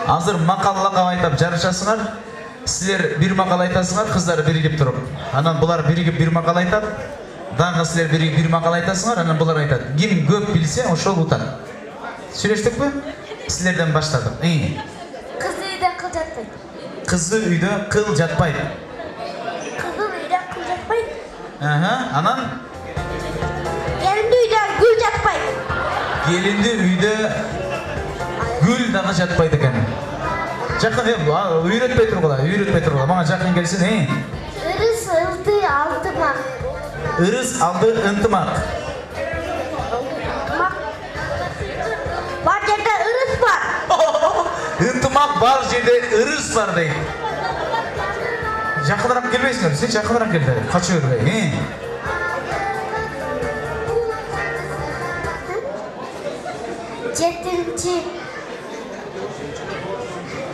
Азыр макаллага айтып жарышасыңар. Силер бир макал айтасыңар, кыздар биригип туруп. Анан булар биригип бир макал айтат. Дагы силер биригип бир макал айтасыңар, анан булар айтат. Ким көп билсе, ошол утат. Сүйлөштүкпү? Силерден баштадым. Кызы үйдө кыл жатпайт. Кызы үйдө кыл жатпайт. Кызы үйдө кыл жатпайт. Анан Келинди үйдө гүл жатпайт. келинди үйдө гүл дагы жатпайт экен. Жакын үйрөтпөй тургула. Мага жакын келсин, Ырыс алды алтымак. Ырыс алды ынтымак. Бар жерде ырыс бар. Ынтымак бар жерде ырыс бар дейт. Жакыныраак келбейсиңер? Сен жакыныраак кел. Кача бербей.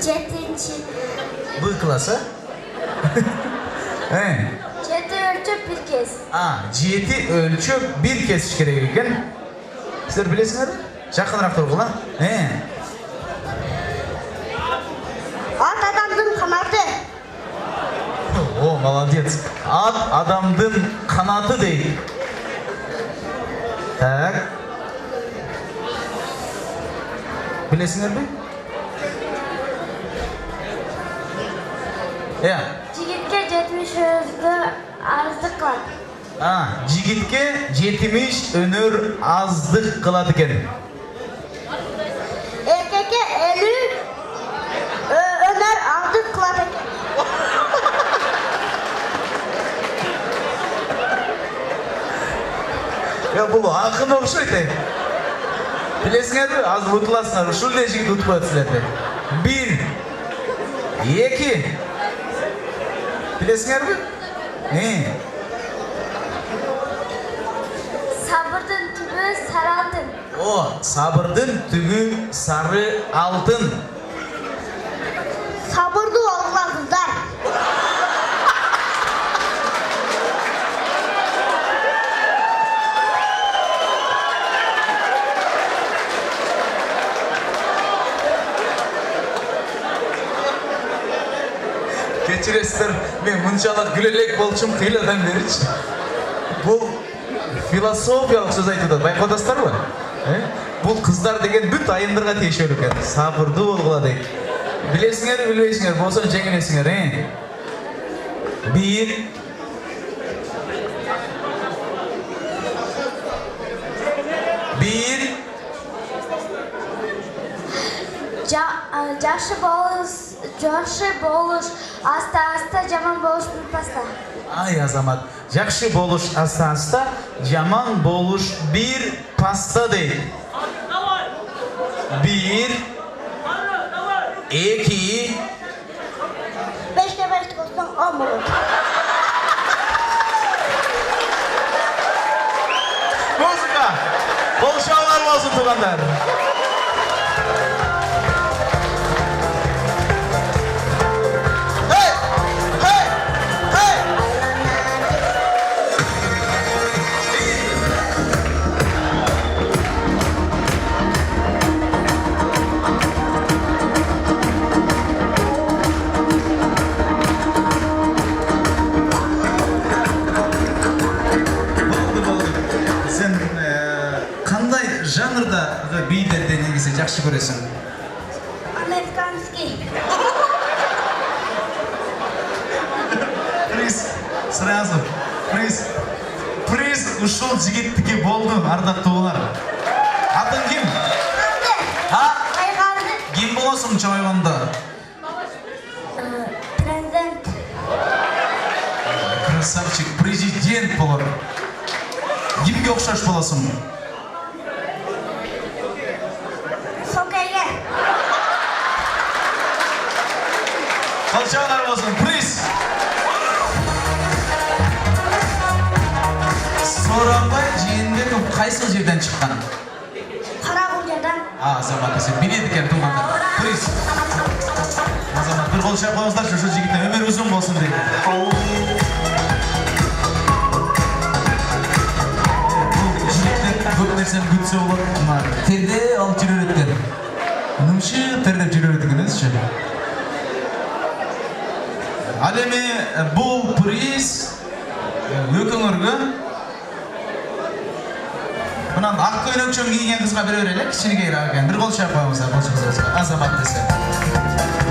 Жетинчи. Б классы? Жети өлчөп бир кез. Жети өлчөп бир кесиш керек экен. Силер билесиңерби? Жакыныраак тургула. Ат адамдын канаты. О, молодец. Ат адамдын канаты дейт. Так. Билесиңерби? Жигитке 70 өнөр аздык кылат. Жигитке 70 өнөр аздык кылат экен. Эркекке 50 өнөр аздык кылат экен. Бул акын окшойт. Билесиңерби? Азыр утуласыңар. Ушул эле жигит утуп коет силерди. 1 2 Билесиңерби? Сабырдын түбү сары алтын. Сабырдын түбү сары алтын. Сабырдуу болгула кыздар. Кечиресиздер, мен мынчалык күлөлек болчум кыйладан беричи. Бул философиялык сөз айтып атат, байкадасыздарбы? Бул кыздар деген бүт айымдырга тиешелүү экен. Сабырдуу болгула дейт. Билесиңер, билбейсиңер, болсо жеңилесиңер, 1 1 Жакшы болуш аста-аста, жаман болуш бир паста. Ай азамат, жакшы болуш аста-аста, жаман болуш бир паста дейт. 1 2 5'te 5 olsun 10 bulur. Muzika! Bol şovlar olsun tuğanlar. Жанрда бийлерди негизи жакшы көрөсүң? Американский. Приз сразу. Приз ушул жигиттики болду, ардактуулар. Атың ким? Айгарды. Ким болосуң чоңойгондо? Президент. Красавчик, президент болор. Кимге окшош болосуң? Kolçalar olsun, priz. Soranbay Jeenbekov qaysi жерден чыккан? Карагулжадан. Азамат, сен билет экен туугандар. Приз. Азамат, бир кол чап коюңуздарчы, ошол жигиттин өмүрү узун болсун дейт. Бул жигиттер көп нерсени күтсө болот. Терде алып жүрөт экен. нымшыктыр деп жүрө бердигиңизчи. Ал эми бул приз экөөңөргө мынан ак көйлөкчөн кийген кызга бере берели, кичинекейраак экен. Бир кол чап коебуз, болчу кызыбызга. Азамат десе.